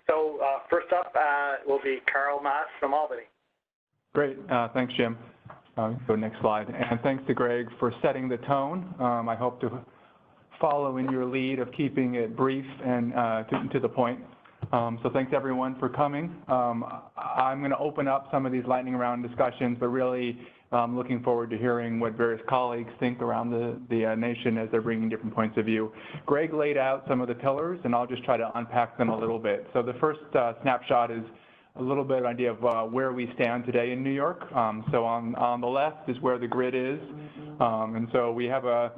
So first up will be Carl Mass from Albany. Great, thanks, Jim. Go next slide. And thanks to Greg for setting the tone. I hope to follow in your lead of keeping it brief and to the point. So thanks everyone for coming. I'm going to open up some of these lightning round discussions, but really looking forward to hearing what various colleagues think around the nation as they're bringing different points of view. Greg laid out some of the pillars, and I'll just try to unpack them a little bit. So the first snapshot is a little bit of an idea of where we stand today in New York. So on the left is where the grid is. And so we have a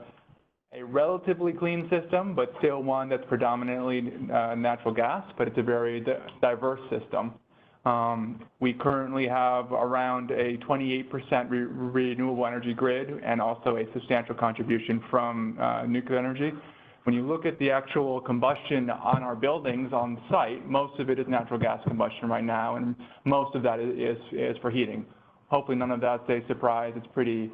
relatively clean system, but still one that's predominantly natural gas, but it's a very diverse system. We currently have around a 28% renewable energy grid and also a substantial contribution from nuclear energy. When you look at the actual combustion on our buildings on site, most of it is natural gas combustion right now, and most of that is for heating. Hopefully none of that's a surprise. It's pretty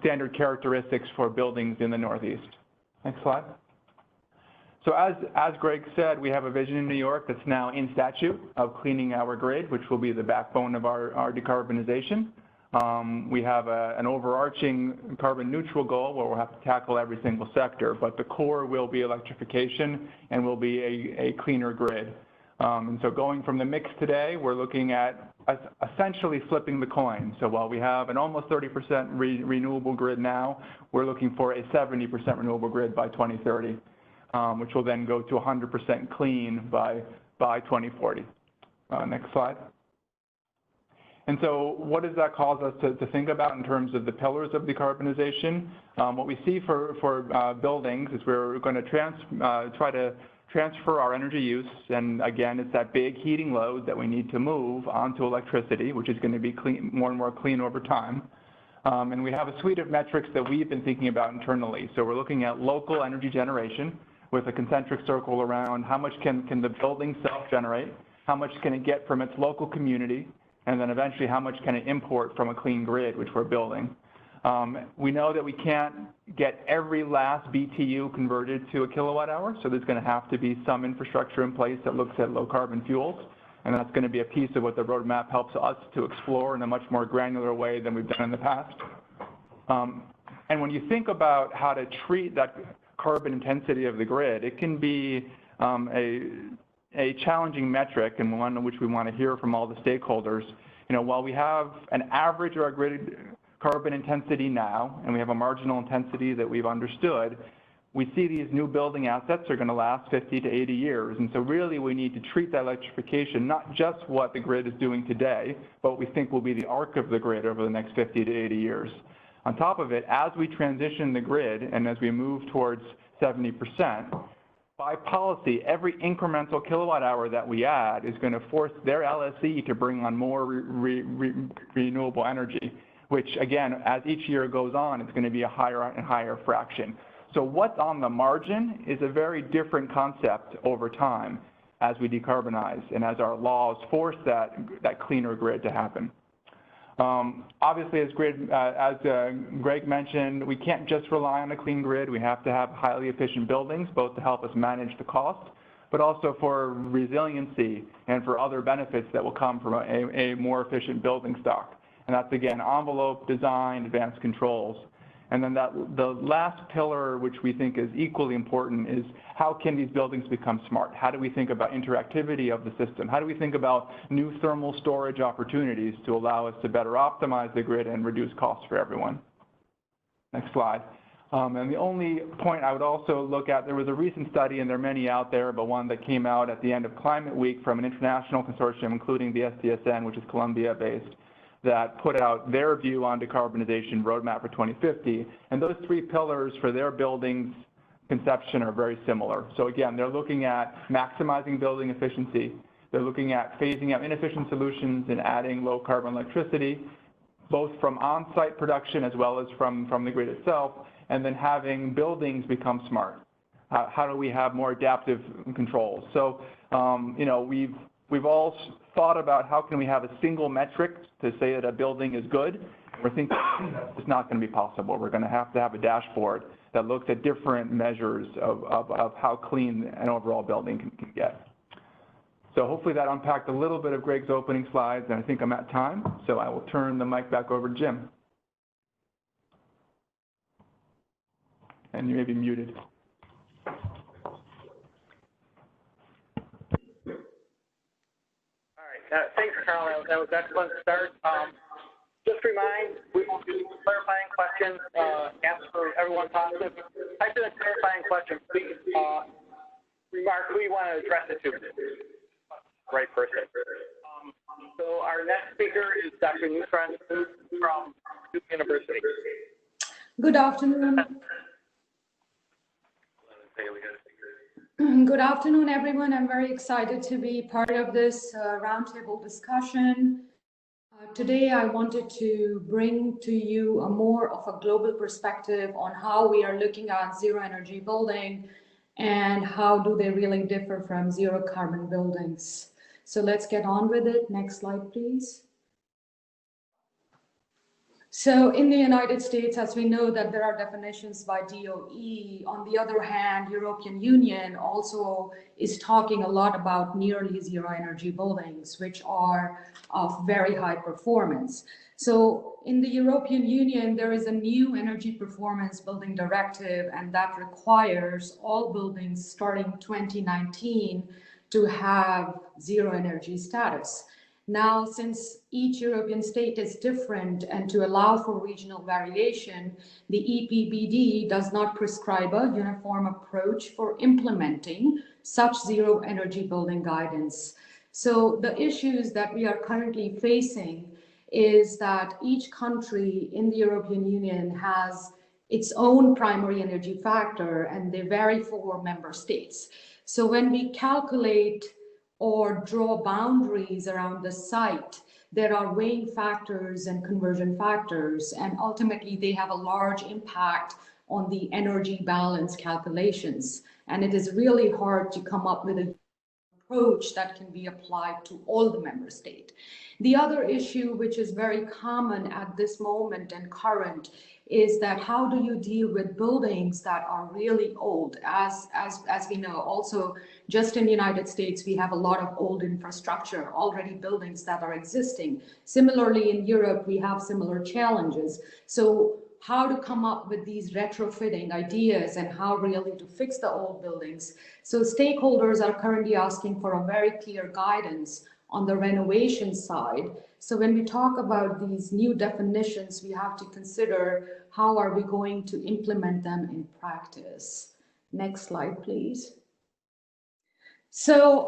standard characteristics for buildings in the Northeast. Next slide. So as Greg said, we have a vision in New York that's now in statute of cleaning our grid, which will be the backbone of our decarbonization. We have an overarching carbon neutral goal where we'll have to tackle every single sector, but the core will be electrification and will be a cleaner grid. And so going from the mix today, we're looking at essentially flipping the coin. So while we have an almost 30% renewable grid now, we're looking for a 70% renewable grid by 2030, which will then go to 100% clean by 2040. Next slide. And so what does that cause us to think about in terms of the pillars of decarbonization? What we see for buildings is we're going to try to transfer our energy use, and again, it's that big heating load that we need to move onto electricity, which is going to be more and more clean over time. And we have a suite of metrics that we've been thinking about internally. So we're looking at local energy generation with a concentric circle around how much can the building self-generate, how much can it get from its local community, and then eventually how much can it import from a clean grid, which we're building. We know that we can't get every last BTU converted to a kilowatt hour, so there's going to have to be some infrastructure in place that looks at low carbon fuels, and that's going to be a piece of what the roadmap helps us to explore in a much more granular way than we've done in the past. And when you think about how to treat that carbon intensity of the grid, it can be a challenging metric, and one which we want to hear from all the stakeholders. You know, while we have an average of our grid carbon intensity now, and we have a marginal intensity that we've understood, we see these new building assets are going to last 50 to 80 years. And so really we need to treat that electrification, not just what the grid is doing today, but what we think will be the arc of the grid over the next 50 to 80 years. On top of it, as we transition the grid and as we move towards 70%, by policy, every incremental kilowatt hour that we add is going to force their LSE to bring on more renewable energy, which again, as each year goes on, it's going to be a higher and higher fraction. So what's on the margin is a very different concept over time as we decarbonize and as our laws force that cleaner grid to happen. Obviously, as Greg mentioned, we can't just rely on a clean grid. We have to have highly efficient buildings, both to help us manage the cost, but also for resiliency and for other benefits that will come from a more efficient building stock. And that's, again, envelope design, advanced controls. And then the last pillar, which we think is equally important, is how can these buildings become smart? How do we think about interactivity of the system? How do we think about new thermal storage opportunities to allow us to better optimize the grid and reduce costs for everyone? Next slide. And the only point I would also look at, there was a recent study, and there are many out there, but one that came out at the end of Climate Week from an international consortium, including the SDSN, which is Columbia-based, that put out their view on decarbonization roadmap for 2050. And those three pillars for their buildings conception are very similar. So again, they're looking at maximizing building efficiency. They're looking at phasing out inefficient solutions and adding low carbon electricity, both from on-site production as well as from the grid itself, and then having buildings become smart. How do we have more adaptive controls? So, you know, we've all thought about how can we have a single metric to say that a building is good. We're thinking it's not going to be possible. We're going to have a dashboard that looks at different measures of how clean an overall building can get. So hopefully that unpacked a little bit of Greg's opening slides, and I think I'm at time, so I will turn the mic back over to Jim. And you may be muted. All right, thanks, Carl. That was an excellent start. Just remind, we will do clarifying questions after everyone talks. Type in a clarifying question, please remark who you want to address it to. Right person. So our next speaker is Dr. Neutrality from Duke University. Good afternoon. Good afternoon, everyone. I'm very excited to be part of this roundtable discussion. Today, I wanted to bring to you a more of a global perspective on how we are looking at zero energy building and how do they really differ from zero carbon buildings. So let's get on with it. Next slide, please. So in the United States, as we know that there are definitions by DOE, on the other hand, European Union also is talking a lot about nearly zero energy buildings, which are of very high performance. So in the European Union, there is a new energy performance building directive, and that requires all buildings starting 2019 to have zero energy status. Now, since each European state is different and to allow for regional variation, the EPBD does not prescribe a uniform approach for implementing such zero energy building guidance. So the issues that we are currently facing is that each country in the European Union has its own primary energy factor, and they vary for member states. So when we calculate or draw boundaries around the site, there are weighing factors and conversion factors, and ultimately they have a large impact on the energy balance calculations. And it is really hard to come up with an approach that can be applied to all the member states. The other issue, which is very common at this moment and current, is that how do you deal with buildings that are really old? As we know, also just in the United States, we have a lot of old infrastructure, already buildings that are existing. Similarly, in Europe, we have similar challenges. So how to come up with these retrofitting ideas and how really to fix the old buildings. So stakeholders are currently asking for a very clear guidance on the renovation side. So when we talk about these new definitions, we have to consider how are we going to implement them in practice. Next slide, please. So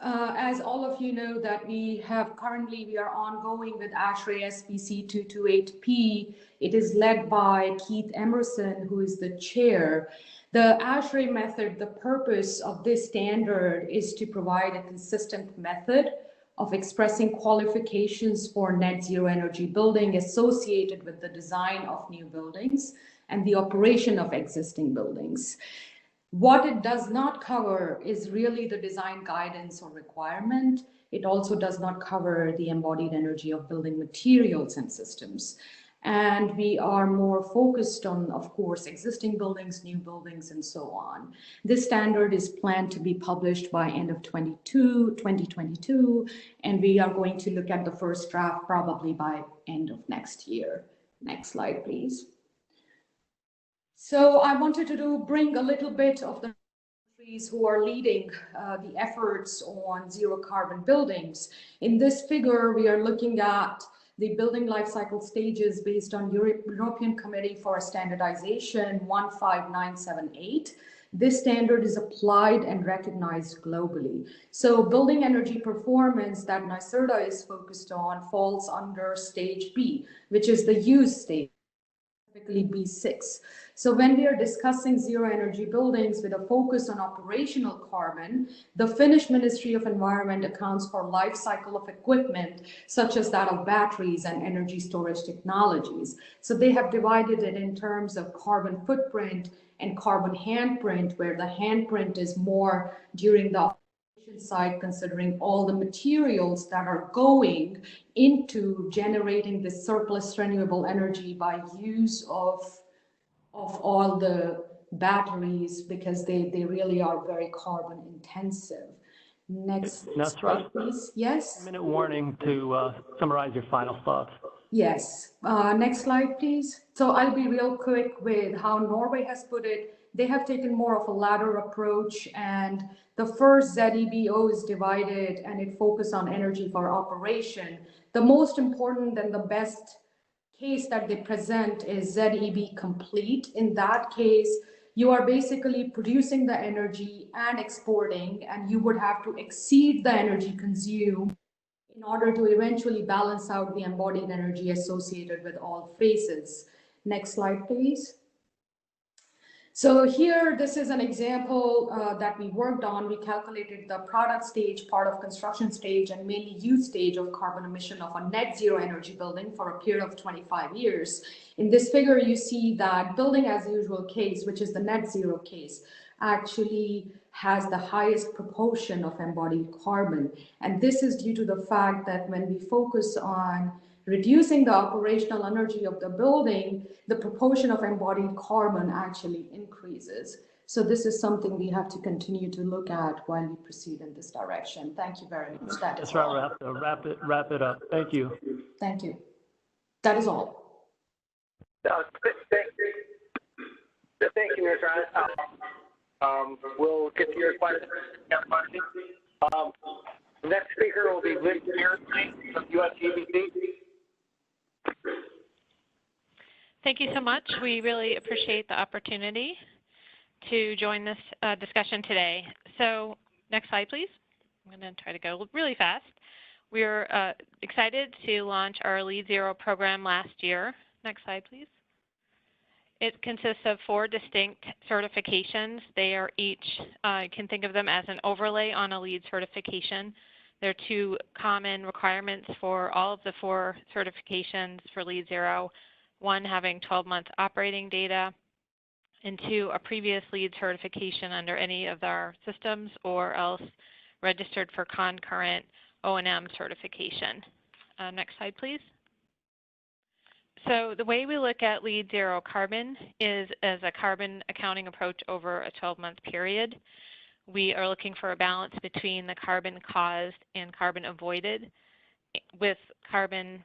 as all of you know that we are ongoing with ASHRAE SPC 228P. It is led by Keith Emerson, who is the chair. The ASHRAE method, the purpose of this standard is to provide a consistent method of expressing qualifications for net zero energy building associated with the design of new buildings and the operation of existing buildings. What it does not cover is really the design guidance or requirement. It also does not cover the embodied energy of building materials and systems. And we are more focused on, of course, existing buildings, new buildings, and so on. This standard is planned to be published by end of 2022, and we are going to look at the first draft probably by end of next year. Next slide, please. So I wanted to bring a little bit of the countries who are leading the efforts on zero carbon buildings. In this figure, we are looking at the building life cycle stages based on European Committee for Standardization 15978. This standard is applied and recognized globally. So building energy performance that NYSERDA is focused on falls under stage B, which is the use stage, typically B6. So when we are discussing zero energy buildings with a focus on operational carbon, the Finnish Ministry of Environment accounts for life cycle of equipment, such as that of batteries and energy storage technologies. So they have divided it in terms of carbon footprint and carbon handprint, where the handprint is more during the operation side, considering all the materials that are going into generating this surplus renewable energy by use of all the batteries, because they really are very carbon intensive. Next Nesra, slide, please. Yes? minute warning to summarize your final thoughts. Yes. Next slide, please. So I'll be real quick with how Norway has put it. They have taken more of a ladder approach, and the first ZEBO is divided and it focuses on energy for operation. The most important and the best case that they present is ZEB complete. In that case, you are basically producing the energy and exporting, and you would have to exceed the energy consumed in order to eventually balance out the embodied energy associated with all phases. Next slide, please. So here, this is an example that we worked on. We calculated the product stage, part of construction stage, and mainly use stage of carbon emission of a net zero energy building for a period of 25 years. In this figure, you see that building as usual case, which is the net zero case, actually has the highest proportion of embodied carbon. And this is due to the fact that when we focus on reducing the operational energy of the building, the proportion of embodied carbon actually increases. So this is something we have to continue to look at while we proceed in this direction. Thank you very much. That is all. Wrap it up. Thank you. Thank you. That is all. Thank you, Neutrality. We'll get to your questions. Next speaker will be Liz Beardsley from USGBC. Thank you so much. We really appreciate the opportunity to join this discussion today. So next slide, please. I'm going to try to go really fast. We're excited to launch our LEED Zero program last year. Next slide, please. It consists of 4 distinct certifications. They are each, you can think of them as an overlay on a LEED certification. There are 2 common requirements for all of the 4 certifications for LEED Zero. 1, having 12-month operating data, and 2, a previous LEED certification under any of our systems, or else registered for concurrent O&M certification. Next slide, please. So the way we look at LEED Zero carbon is as a carbon accounting approach over a 12-month period. We are looking for a balance between the carbon caused and carbon avoided. With carbon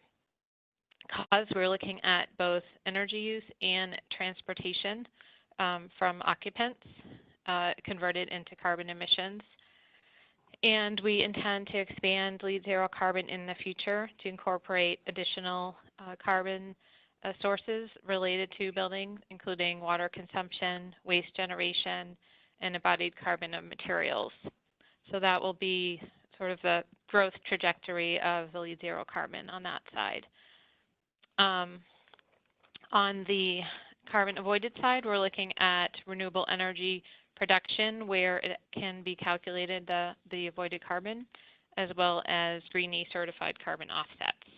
caused, we're looking at both energy use and transportation from occupants converted into carbon emissions. And we intend to expand LEED Zero carbon in the future to incorporate additional carbon sources related to buildings, including water consumption, waste generation, and embodied carbon of materials. So that will be sort of the growth trajectory of the LEED Zero carbon on that side. On the carbon avoided side, we're looking at renewable energy production, where it can be calculated the avoided carbon, as well as Green E certified carbon offsets.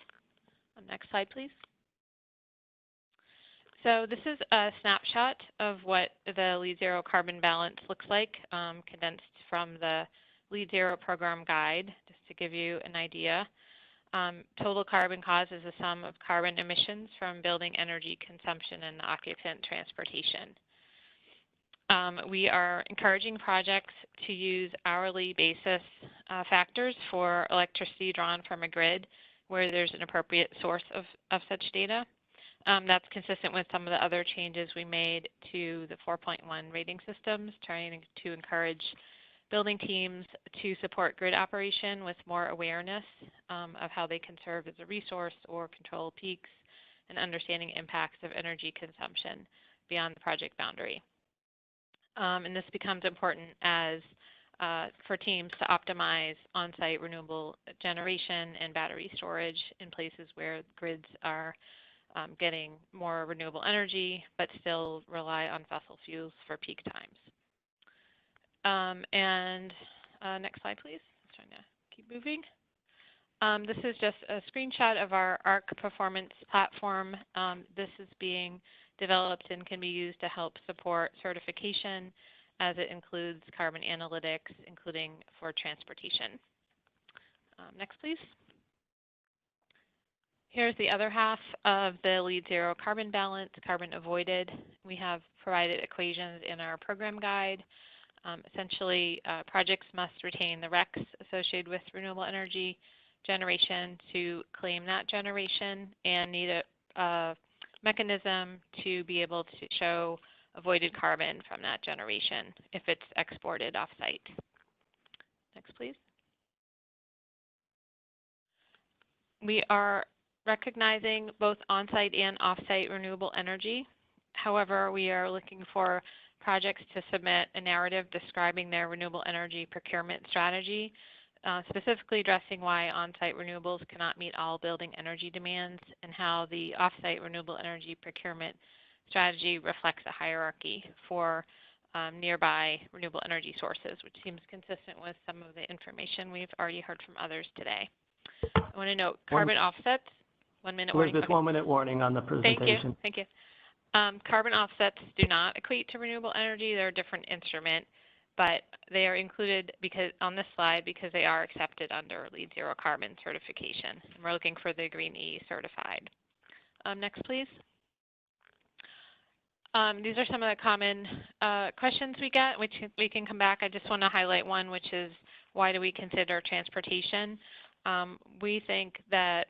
Next slide, please. So this is a snapshot of what the LEED Zero carbon balance looks like, condensed from the LEED Zero program guide, just to give you an idea. Total carbon caused is the sum of carbon emissions from building energy consumption and occupant transportation. We are encouraging projects to use hourly basis factors for electricity drawn from a grid where there's an appropriate source of such data. That's consistent with some of the other changes we made to the 4.1 rating systems, trying to encourage building teams to support grid operation with more awareness of how they can serve as a resource or control peaks and understanding impacts of energy consumption beyond the project boundary. And this becomes important as for teams to optimize on-site renewable generation and battery storage in places where grids are getting more renewable energy but still rely on fossil fuels for peak times. Next slide, please. I'm trying to keep moving. This is just a screenshot of our ARC performance platform. This is being developed and can be used to help support certification, as it includes carbon analytics, including for transportation. Next, please. Here's the other half of the LEED Zero carbon balance, carbon avoided. We have provided equations in our program guide Essentially, projects must retain the RECs associated with renewable energy generation to claim that generation and need a mechanism to be able to show avoided carbon from that generation if it's exported off-site. Next, please. We are recognizing both on-site and off-site renewable energy. However, we are looking for projects to submit a narrative describing their renewable energy procurement strategy, specifically addressing why on-site renewables cannot meet all building energy demands and how the off-site renewable energy procurement strategy reflects a hierarchy for nearby renewable energy sources, which seems consistent with some of the information we've already heard from others today. I want to note carbon offsets. 1 minute warning. There's this 1 minute warning on the presentation. Thank you. Carbon offsets do not equate to renewable energy. They're a different instrument, but they are included because on this slide because they are accepted under LEED Zero Carbon certification. And we're looking for the Green E certified. Next, please. These are some of the common questions we get, which we can come back. I just want to highlight one, which is why do we consider transportation? We think that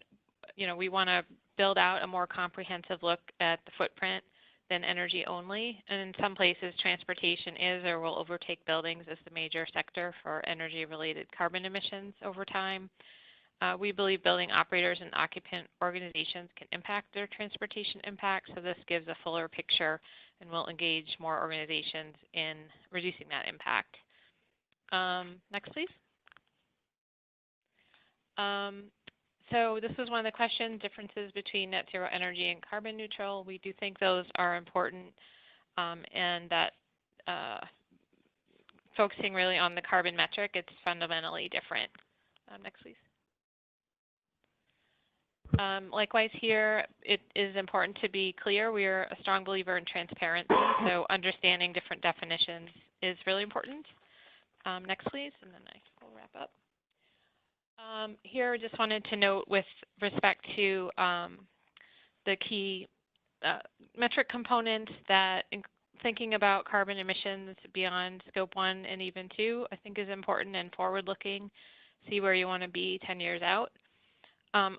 we want to build out a more comprehensive look at the footprint than energy only. And in some places, transportation is or will overtake buildings as the major sector for energy-related carbon emissions over time. We believe building operators and occupant organizations can impact their transportation impacts, so this gives a fuller picture and will engage more organizations in reducing that impact. Next, please. So this was one of the questions, differences between net zero energy and carbon neutral. We do think those are important and that focusing really on the carbon metric, it's fundamentally different. Next, please. Likewise here, it is important to be clear. We are a strong believer in transparency, so understanding different definitions is really important. Next, please, and then I will wrap up. Here, I just wanted to note with respect to the key metric components that thinking about carbon emissions beyond scope 1 and even 2, I think is important and forward-looking. See where you want to be 10 years out.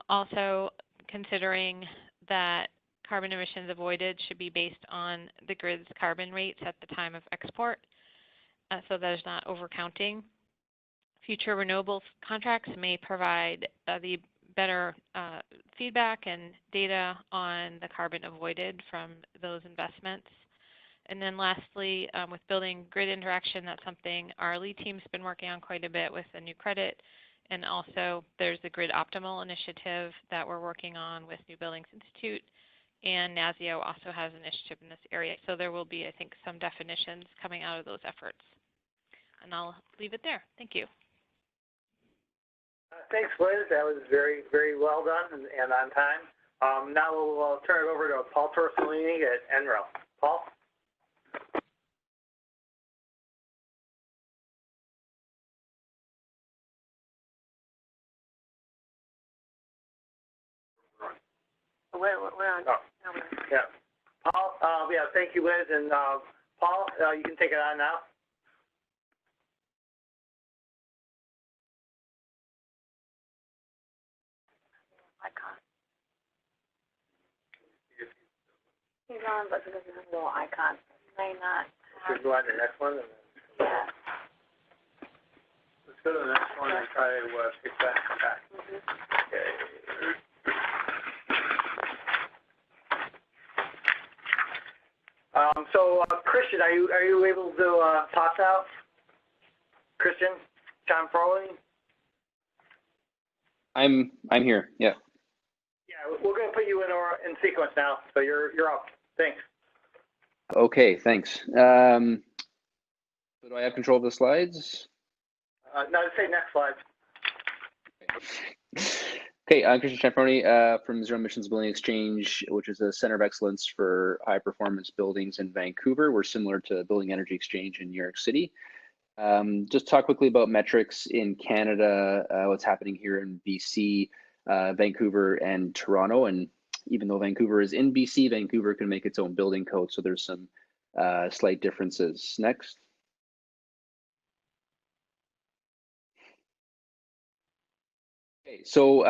Also, considering that carbon emissions avoided should be based on the grid's carbon rates at the time of export, so there's not overcounting. Future renewables contracts may provide the better feedback and data on the carbon avoided from those investments. And then lastly, with building grid interaction, that's something our lead team's been working on quite a bit with the new credit. And also there's the Grid Optimal initiative that we're working on with New Buildings Institute. And NASIO also has an initiative in this area. So there will be, I think, some definitions coming out of those efforts. And I'll leave it there. Thank you. Thanks, Liz. That was very, very well done and on time. Now we'll turn it over to Paul Torsolini at NREL. Paul? We're on. Oh, yeah. Paul, yeah, thank you, Liz. And Paul, you can take it on now. Icon. He's on, but he doesn't have a little icon. He may not. Should we go on to the next one? Yeah. Let's go to the next one and try to pick that back. Okay. So Christian, are you able to talk now? Christian, John Farley? I'm here. Yeah. Yeah, we're going to put you in sequence now, so you're up. Thanks. Okay, thanks. So do I have control of the slides? No, say next slide. Okay, I'm Christian Cianfroni from Zero Emissions Building Exchange, which is a center of excellence for high performance buildings in Vancouver. We're similar to Building Energy Exchange in New York City. Just talk quickly about metrics in Canada, what's happening here in BC, Vancouver, and Toronto. And even though Vancouver is in BC, Vancouver can make its own building code, so there's some slight differences. Next. Okay, so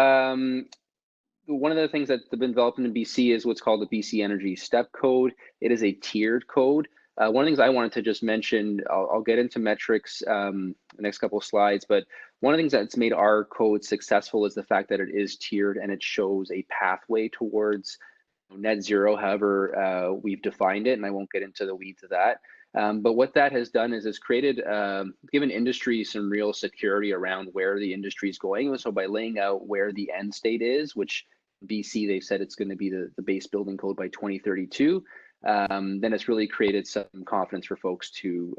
one of the things that's been developed in BC is what's called the BC Energy Step Code. It is a tiered code. One of the things I wanted to just mention, I'll get into metrics the next couple of slides, but one of the things that's made our code successful is the fact that it is tiered and it shows a pathway towards net zero, however we've defined it, and I won't get into the weeds of that. But what that has done is it's created, given industry some real security around where the industry is going. So by laying out where the end state is, which BC, they've said it's going to be the base building code by 2032, then it's really created some confidence for folks to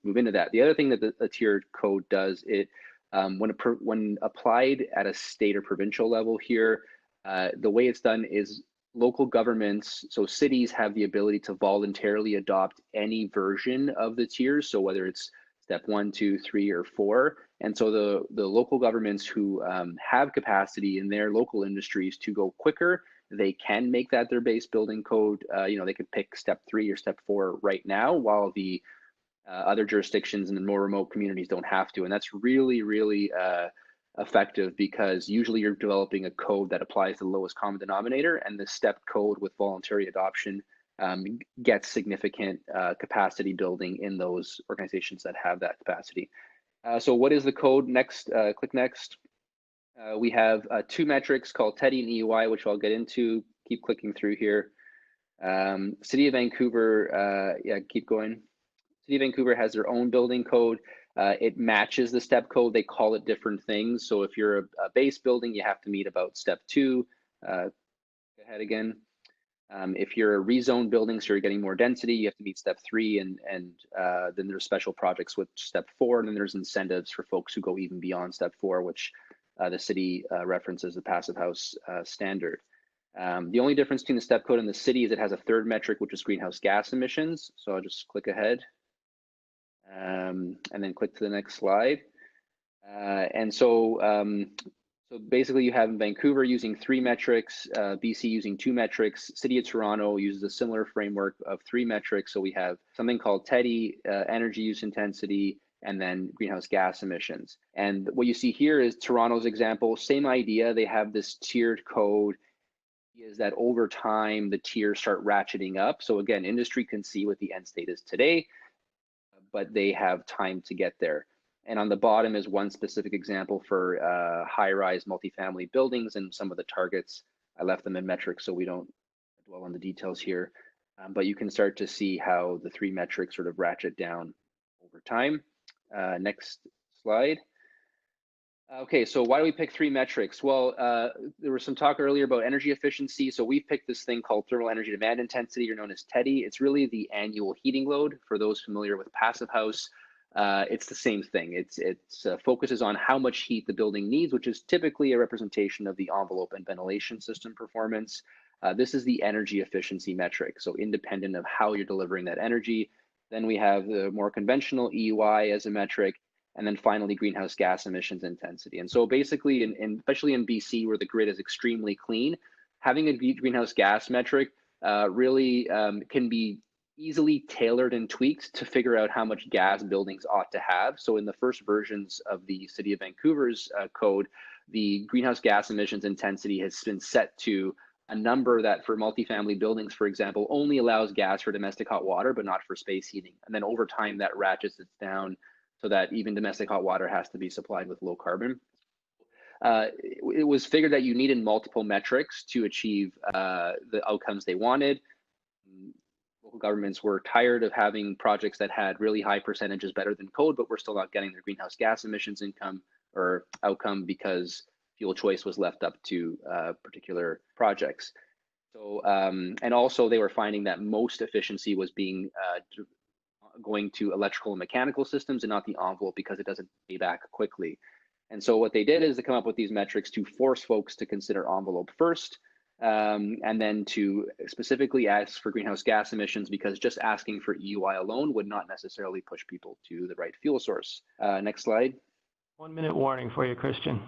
move into that. The other thing that the tiered code does, it when applied at a state or provincial level here, the way it's done is local governments, so cities, have the ability to voluntarily adopt any version of the tiers. So whether it's step 1, 2, 3, or 4. And so the local governments who have capacity in their local industries to go quicker, they can make that their base building code. They could pick step 3 or step 4 right now, while the other jurisdictions and the more remote communities don't have to. And that's really, really effective, because usually you're developing a code that applies to the lowest common denominator, and the step code with voluntary adoption gets significant capacity building in those organizations that have that capacity. So what is the code? Next, click next. We have 2 metrics called TEDI and EUI, which I'll get into. Keep clicking through here. City of Vancouver, yeah, keep going. City of Vancouver has their own building code. It matches the step code. They call it different things. So if you're a base building, you have to meet about step 2. Go ahead again. If you're a rezone building, so you're getting more density, you have to meet step 3, and then there's special projects with step 4, and then there's incentives for folks who go even beyond step 4, which the city references the passive house standard. The only difference between the step code and the city is it has a third metric, which is greenhouse gas emissions. So I'll just click ahead. And then click to the next slide. So basically you have in Vancouver using 3 metrics, BC using 2 metrics, City of Toronto uses a similar framework of 3 metrics. So we have something called TEDI, energy use intensity, and then greenhouse gas emissions. And what you see here is Toronto's example, same idea. They have this tiered code, is that over time the tiers start ratcheting up. So again, industry can see what the end state is today, but they have time to get there. And on the bottom is one specific example for high-rise multifamily buildings and some of the targets. I left them in metrics so we don't dwell on the details here, but you can start to see how the 3 metrics sort of ratchet down over time. Next slide. Okay, so why do we pick 3 metrics? Well, there was some talk earlier about energy efficiency. So we picked this thing called thermal energy demand intensity, or known as TEDI. It's really the annual heating load. For those familiar with passive house, it's the same thing. It focuses on how much heat the building needs, which is typically a representation of the envelope and ventilation system performance. This is the energy efficiency metric, so independent of how you're delivering that energy. Then we have the more conventional EUI as a metric, and then finally greenhouse gas emissions intensity. And so basically, especially in BC, where the grid is extremely clean, having a greenhouse gas metric really can be easily tailored and tweaked to figure out how much gas buildings ought to have. So in the first versions of the City of Vancouver's code, the greenhouse gas emissions intensity has been set to a number that for multifamily buildings, for example, only allows gas for domestic hot water, but not for space heating. And then over time that ratchets it down so that even domestic hot water has to be supplied with low carbon. It was figured that you needed multiple metrics to achieve the outcomes they wanted. Local governments were tired of having projects that had really high percentages better than code, but we're still not getting their greenhouse gas emissions income or outcome because fuel choice was left up to particular projects. So, and also they were finding that most efficiency was being going to electrical and mechanical systems and not the envelope, because it doesn't pay back quickly. And so what they did is to come up with these metrics to force folks to consider envelope first, and then to specifically ask for greenhouse gas emissions, because just asking for EUI alone would not necessarily push people to the right fuel source. Next slide. 1 minute warning for you, Christian.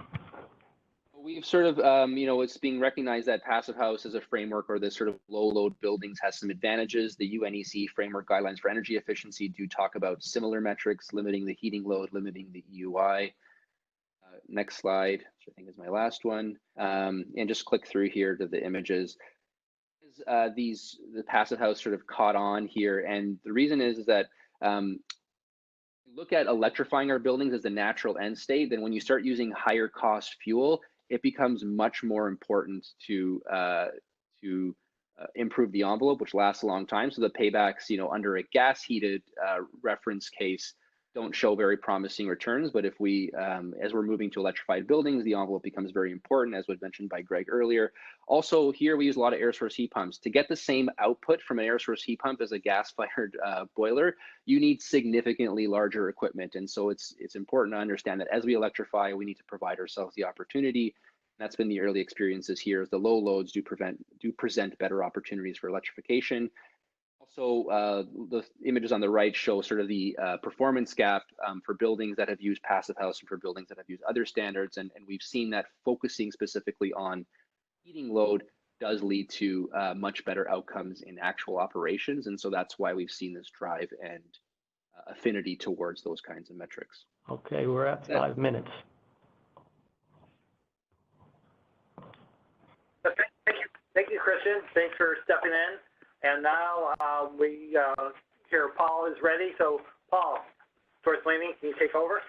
We've sort of, it's being recognized that passive house as a framework, or this sort of low load buildings, has some advantages. The UNEC framework guidelines for energy efficiency do talk about similar metrics, limiting the heating load, limiting the EUI. Next slide, which I think is my last one, and just click through here to the images. The passive house sort of caught on here, and the reason is that look at electrifying our buildings as the natural end state. Then when you start using higher cost fuel, it becomes much more important to improve the envelope, which lasts a long time. So the paybacks, under a gas heated reference case, don't show very promising returns. But if we, as we're moving to electrified buildings, the envelope becomes very important, as was mentioned by Greg earlier. Also here, we use a lot of air source heat pumps. To get the same output from an air source heat pump as a gas-fired boiler, you need significantly larger equipment. And so it's important to understand that as we electrify, we need to provide ourselves the opportunity. That's been the early experiences here, as the low loads do present better opportunities for electrification. Also, the images on the right show sort of the performance gap for buildings that have used passive house and for buildings that have used other standards. And we've seen that focusing specifically on heating load does lead to much better outcomes in actual operations. And so that's why we've seen this drive and affinity towards those kinds of metrics. Okay, we're at 5 minutes. Thank you, Christian. Thanks for stepping in. And now we hear Paul is ready. So Paul, Torslini, can you take over?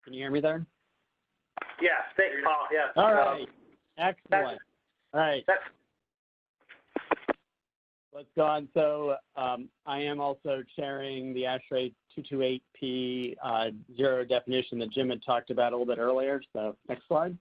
Can you hear me there? Yes, thanks, Paul. Yes. All right. Excellent. All right. Let's go on. So I am also chairing the ASHRAE 228P zero definition that Jim had talked about a little bit earlier. So next slide.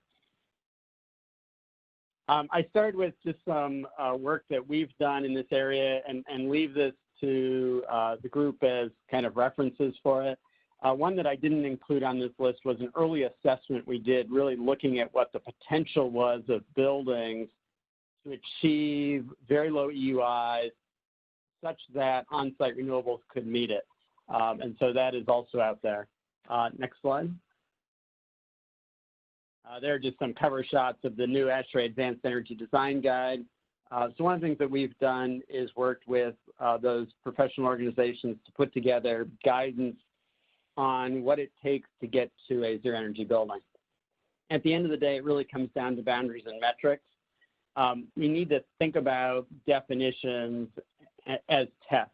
I started with just some work that we've done in this area and leave this to the group as kind of references for it. One that I didn't include on this list was an early assessment we did, really looking at what the potential was of buildings to achieve very low EUIs such that on-site renewables could meet it. And so that is also out there. Next slide. There are just some cover shots of the new ASHRAE Advanced Energy Design Guide. So one of the things that we've done is worked with those professional organizations to put together guidance on what it takes to get to a zero energy building. At the end of the day, it really comes down to boundaries and metrics. We need to think about definitions as tests,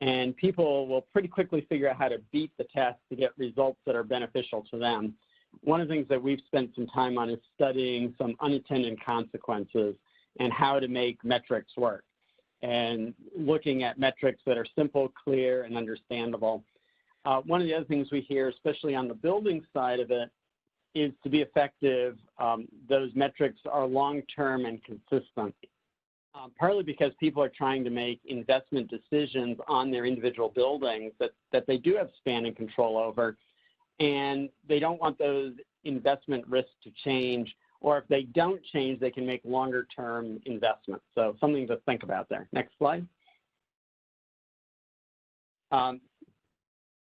and people will pretty quickly figure out how to beat the test to get results that are beneficial to them. One of the things that we've spent some time on is studying some unintended consequences and how to make metrics work, and looking at metrics that are simple, clear, and understandable. One of the other things we hear, especially on the building side of it, is to be effective, those metrics are long-term and consistent. Partly because people are trying to make investment decisions on their individual buildings that they do have span and control over, and they don't want those investment risks to change, or if they don't change, they can make longer-term investments. So something to think about there. Next slide.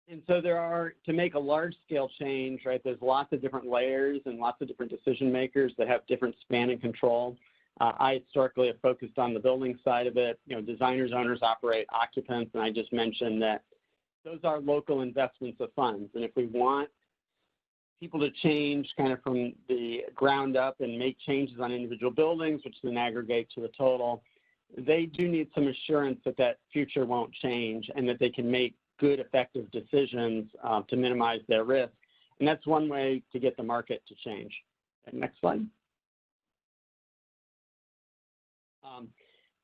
And so there are, to make a large-scale change, right, there's lots of different layers and lots of different decision makers that have different span and control. I historically have focused on the building side of it. Designers, owners, operate, occupants, and I just mentioned that those are local investments of funds. And if we want people to change kind of from the ground up and make changes on individual buildings, which then aggregate to the total, they do need some assurance that that future won't change and that they can make good, effective decisions to minimize their risk. And that's one way to get the market to change. Okay, next slide.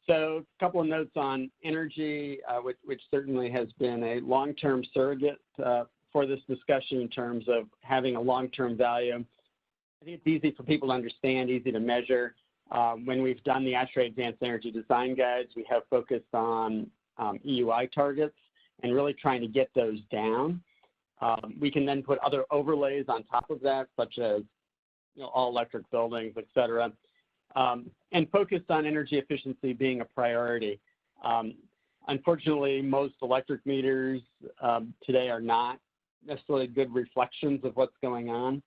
So a couple of notes on energy, which certainly has been a long-term surrogate for this discussion in terms of having a long-term value. I think it's easy for people to understand, easy to measure. When we've done the ASHRAE Advanced Energy Design Guides, we have focused on EUI targets and really trying to get those down. We can then put other overlays on top of that, such as all electric buildings, et cetera, and focused on energy efficiency being a priority. Unfortunately, most electric meters today are not necessarily good reflections of what's going on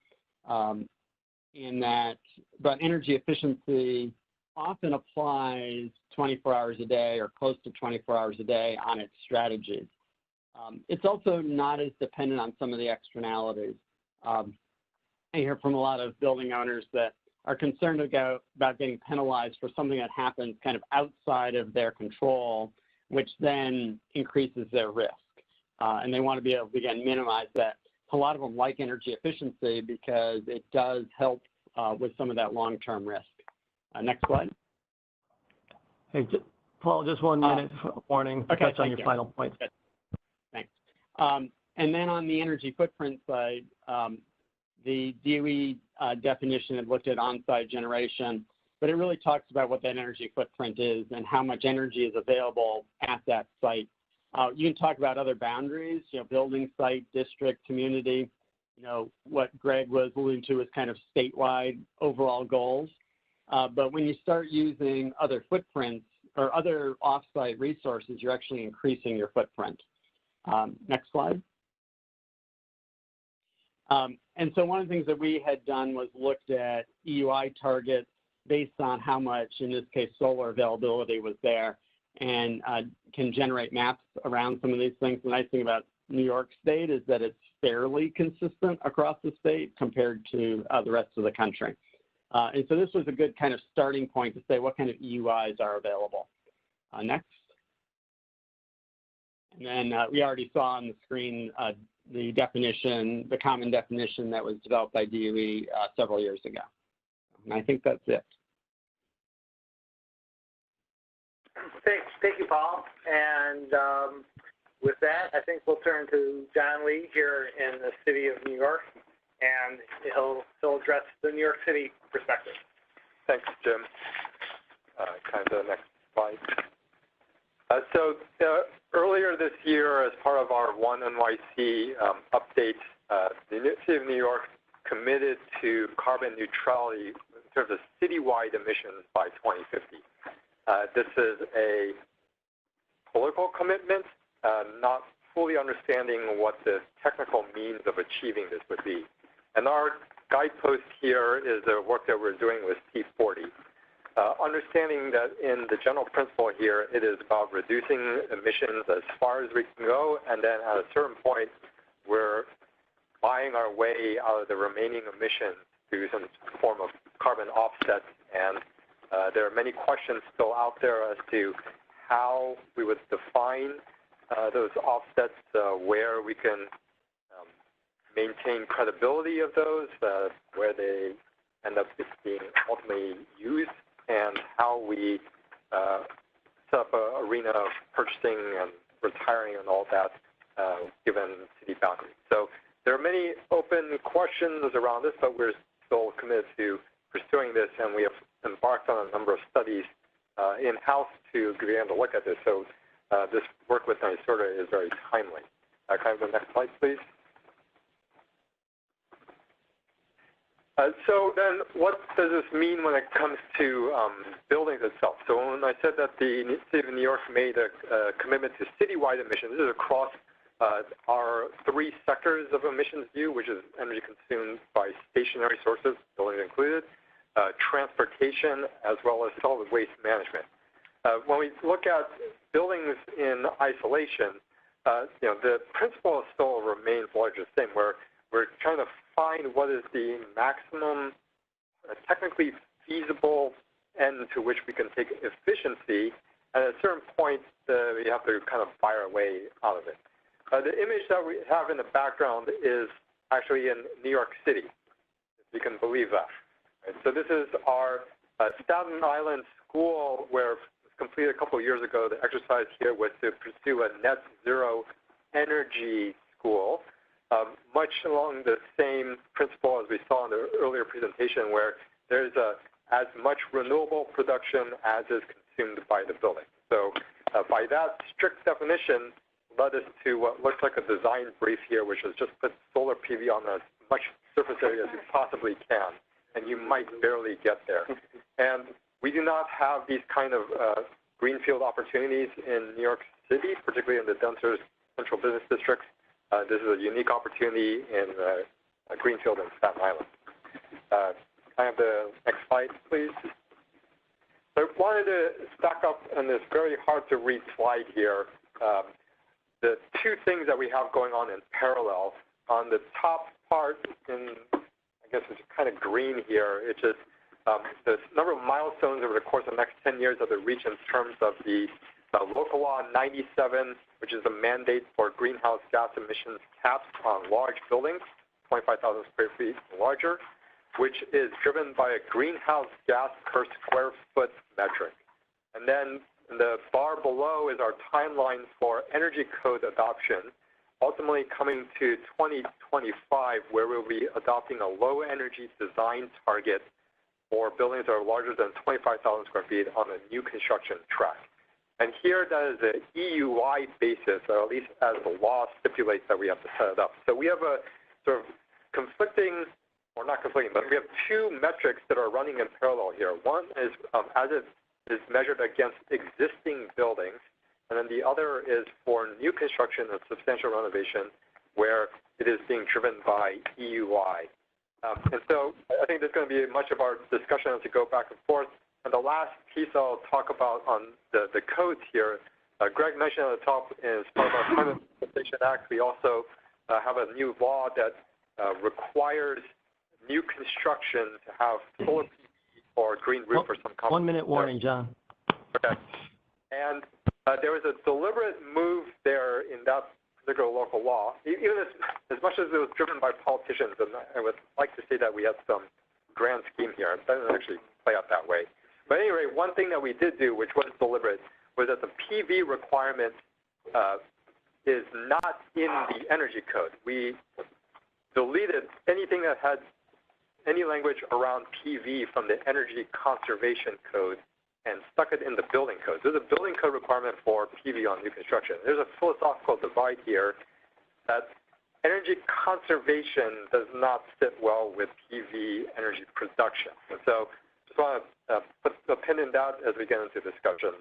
but energy efficiency often applies 24 hours a day or close to 24 hours a day on its strategies. It's also not as dependent on some of the externalities. I hear from a lot of building owners that are concerned about getting penalized for something that happens kind of outside of their control, which then increases their risk. And they want to be able to, again, minimize that. A lot of them like energy efficiency because it does help with some of that long-term risk. Next slide. Hey, Paul, just 1 minute warning to touch on your final point. Good. Thanks. And then on the energy footprint side, the DOE definition had looked at on-site generation, but it really talks about what that energy footprint is and how much energy is available at that site. You can talk about other boundaries, building, site, district, community. What Greg was alluding to is kind of statewide overall goals. But when you start using other footprints or other off-site resources, you're actually increasing your footprint. Next slide. And so one of the things that we had done was looked at EUI targets based on how much, in this case, solar availability was there, and can generate maps around some of these things. The nice thing about New York State is that it's fairly consistent across the state compared to the rest of the country. And so this was a good kind of starting point to say what kind of EUIs are available. Next. And then we already saw on the screen the definition, the common definition that was developed by DOE several years ago. And I think that's it. Thank you, Paul. And with that, I think we'll turn to John Lee here in the city of New York, and he'll address the New York City perspective. Thanks, Jim. Kind of the next slide. Earlier this year, as part of our One NYC update, the City of New York committed to carbon neutrality in terms of citywide emissions by 2050. This is a political commitment, not fully understanding what the technical means of achieving this would be. And our guidepost here is the work that we're doing with T40. Understanding that in the general principle here, it is about reducing emissions as far as we can go, and then at a certain point, we're buying our way out of the remaining emissions through some form of carbon offsets. And there are many questions still out there as to how we would define those offsets, where we can maintain credibility of those, where they end up being ultimately used, and how we set up an arena of purchasing and retiring and all that given city boundaries. So there are many open questions around this, but we're still committed to pursuing this, and we have embarked on a number of studies in-house to begin to look at this. So this work with NYSERDA is very timely. Can I have the next slide, please? So then what does this mean when it comes to buildings itself? So when I said that the City of New York made a commitment to citywide emissions, this is across our three sectors of emissions view, which is energy consumed by stationary sources, buildings included, transportation, as well as solid waste management. When we look at buildings in isolation, the principle still remains largely the same, where we're trying to find what is the maximum technically feasible end to which we can take efficiency, and at a certain point, we have to kind of buy our way out of it. The image that we have in the background is actually in New York City, if you can believe that. Right? So this is our Staten Island school, where it was completed a couple of years ago. The exercise here was to pursue a net zero energy school, much along the same principle as we saw in the earlier presentation, where there's as much renewable production as is consumed by the building. So by that strict definition, led us to what looks like a design brief here, which is just put solar PV on as much surface area as you possibly can, and you might barely get there. And we do not have these kind of greenfield opportunities in New York City, particularly in the denser central business districts. This is a unique opportunity in greenfield in Staten Island. Can I have the next slide, please? So I wanted to stack up on this very hard to read slide here. The two things that we have going on in parallel. On the top part, in I guess it's kind of green here, it's just the number of milestones over the course of the next 10 years of the reach in terms of the local law 97, which is the mandate for greenhouse gas emissions caps on large buildings, 25,000 square feet and larger, which is driven by a greenhouse gas per square foot metric. And then the bar below is our timeline for energy code adoption, ultimately coming to 2025, where we'll be adopting a low energy design target for buildings that are larger than 25,000 square feet on a new construction track. And here, that is an EU-wide basis, or at least as the law stipulates that we have to set it up. So we have a sort of conflicting, or not conflicting, but we have two metrics that are running in parallel here. One is as it is measured against existing buildings, and then the other is for new construction and substantial renovation, where it is being driven by EU-wide. And so I think there's going to be much of our discussion as we go back and forth. And the last piece I'll talk about on the codes here, Greg mentioned at the top, is part of our Climate Compensation Act, we also have a new law that requires new construction to have solar PV or green roof or some kind. 1 minute warning, John. Okay. And there was a deliberate move there in that particular local law, even as much as it was driven by politicians, and I would like to say that we had some grand scheme here. It doesn't actually play out that way. But anyway, one thing that we did do, which was deliberate, was that the PV requirement is not in the energy code. We deleted anything that had any language around PV from the energy conservation code and stuck it in the building code. There's a building code requirement for PV on new construction. There's a philosophical divide here that energy conservation does not fit well with PV energy production. And so just want to put a pin in that as we get into discussion,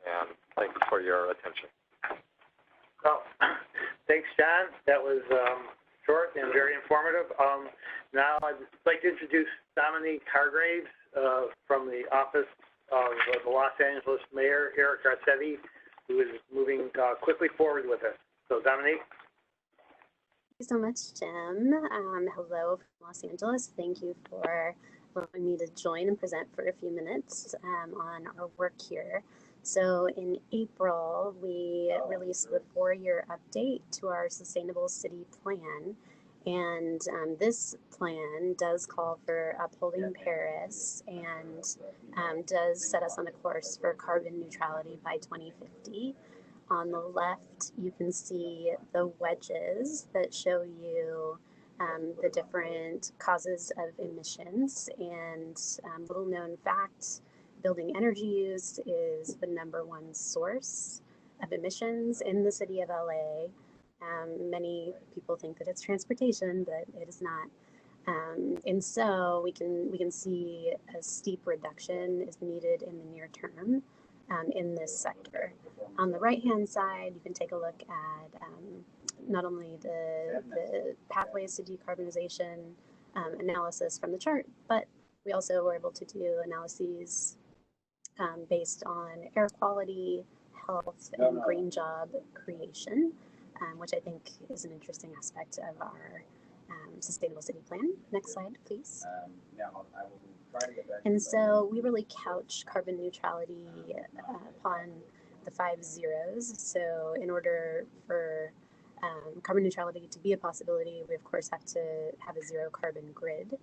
and thank you for your attention. Well, thanks, John. That was short and very informative. Now I'd like to introduce Dominique Hargraves from the Office of the Los Angeles Mayor, Eric Garcetti, who is moving quickly forward with us. So, Dominique. Thank you so much, Jim. Hello from Los Angeles. Thank you for allowing me to join and present for a few minutes on our work here. So in April, we released the 4-year update to our Sustainable City Plan. And this plan does call for upholding Paris and does set us on a course for carbon neutrality by 2050. On the left, you can see the wedges that show you the different causes of emissions. And little known fact, building energy use is the #1 source of emissions in the city of LA. Many people think that it's transportation, but it is not. And so we can see a steep reduction is needed in the near term in this sector. On the right-hand side, you can take a look at not only the pathways to decarbonization analysis from the chart, but we also were able to do analyses based on air quality, health, and green job creation, which I think is an interesting aspect of our Sustainable City Plan. Next slide, please. And so we really couch carbon neutrality upon the 5 zeros. So in order for carbon neutrality to be a possibility, we of course have to have a zero carbon grid.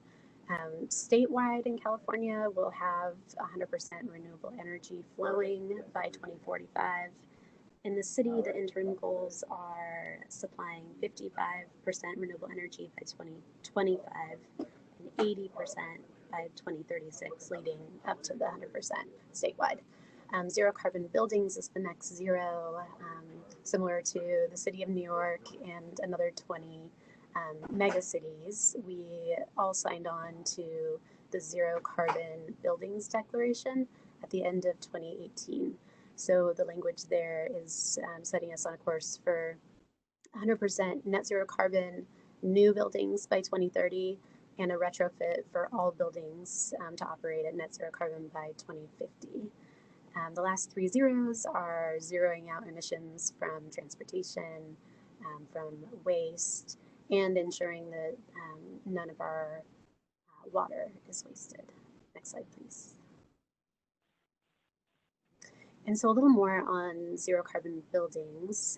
Statewide in California, we'll have 100% renewable energy flowing by 2045. In the city, the interim goals are supplying 55% renewable energy by 2025 and 80% by 2036, leading up to the 100% statewide. Zero carbon buildings is the next zero, similar to the city of New York and another 20 mega cities. We all signed on to the Zero Carbon Buildings Declaration at the end of 2018. So the language there is setting us on a course for 100% net zero carbon new buildings by 2030 and a retrofit for all buildings to operate at net zero carbon by 2050. The last 3 zeros are zeroing out emissions from transportation, from waste, and ensuring that none of our water is wasted. Next slide, please. And so a little more on zero carbon buildings.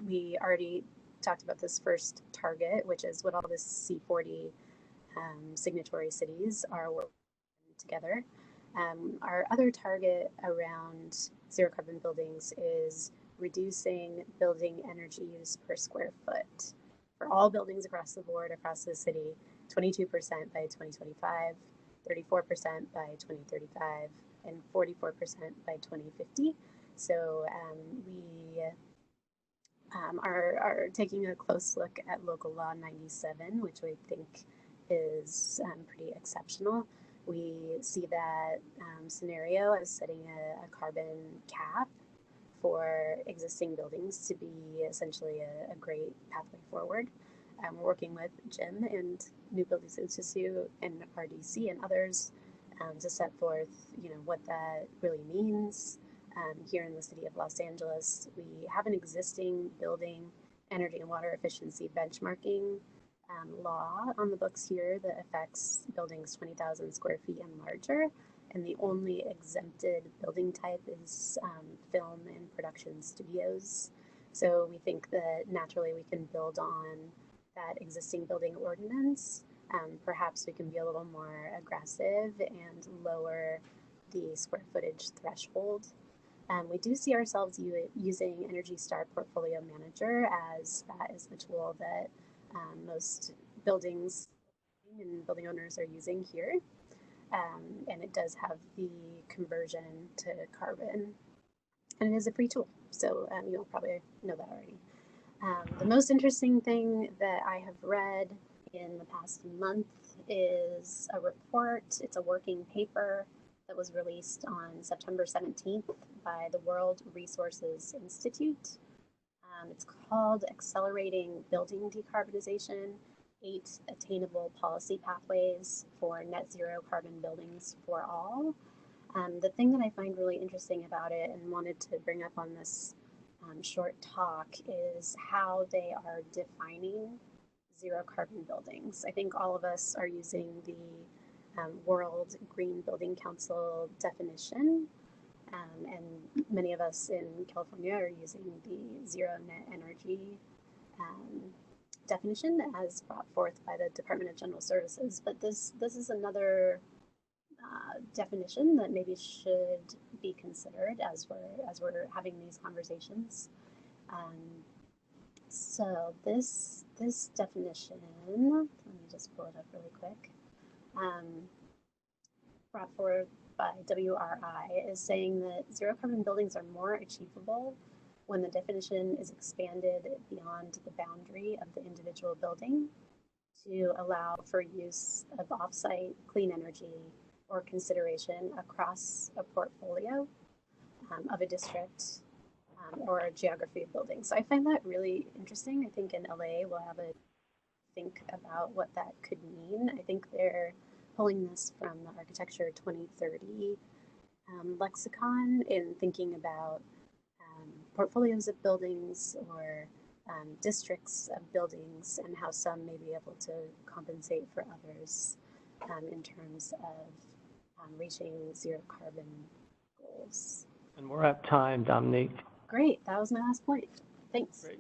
We already talked about this first target, which is what all the C40 signatory cities are working together. Our other target around zero carbon buildings is reducing building energy use per square foot for all buildings across the board, across the city, 22% by 2025, 34% by 2035, and 44% by 2050. So we are taking a close look at Local Law 97, which we think is pretty exceptional. We see that scenario as setting a carbon cap for existing buildings to be essentially a great pathway forward. We're working with Jim and New Buildings Institute and RDC and others to set forth, what that really means. Here in the city of Los Angeles, we have an existing building energy and water efficiency benchmarking law on the books here that affects buildings 20,000 square feet and larger. And the only exempted building type is film and production studios. So we think that naturally we can build on that existing building ordinance. Perhaps we can be a little more aggressive and lower the square footage threshold. We do see ourselves using Energy Star Portfolio Manager, as that is the tool that most buildings and building owners are using here. And it does have the conversion to carbon, and it is a free tool. So you'll probably know that already. The most interesting thing that I have read in the past month is a report. It's a working paper that was released on September 17th by the World Resources Institute. It's called Accelerating Building Decarbonization, 8 Attainable Policy Pathways for Net Zero Carbon Buildings for All. The thing that I find really interesting about it and wanted to bring up on this short talk is how they are defining zero carbon buildings. I think all of us are using the World Green Building Council definition, and many of us in California are using the zero net energy definition as brought forth by the Department of General Services. But this is another definition that maybe should be considered as we're having these conversations. So this definition, let me just pull it up really quick, brought forward by WRI, is saying that zero carbon buildings are more achievable when the definition is expanded beyond the boundary of the individual building to allow for use of offsite clean energy or consideration across a portfolio of a district or a geography of buildings. So I find that really interesting. I think in LA we'll have a think about what that could mean. I think they're pulling this from the Architecture 2030 lexicon in thinking about portfolios of buildings or districts of buildings and how some may be able to compensate for others in terms of reaching zero carbon goals. And we're at time, Dominique. Great, that was my last point. Thanks. Great.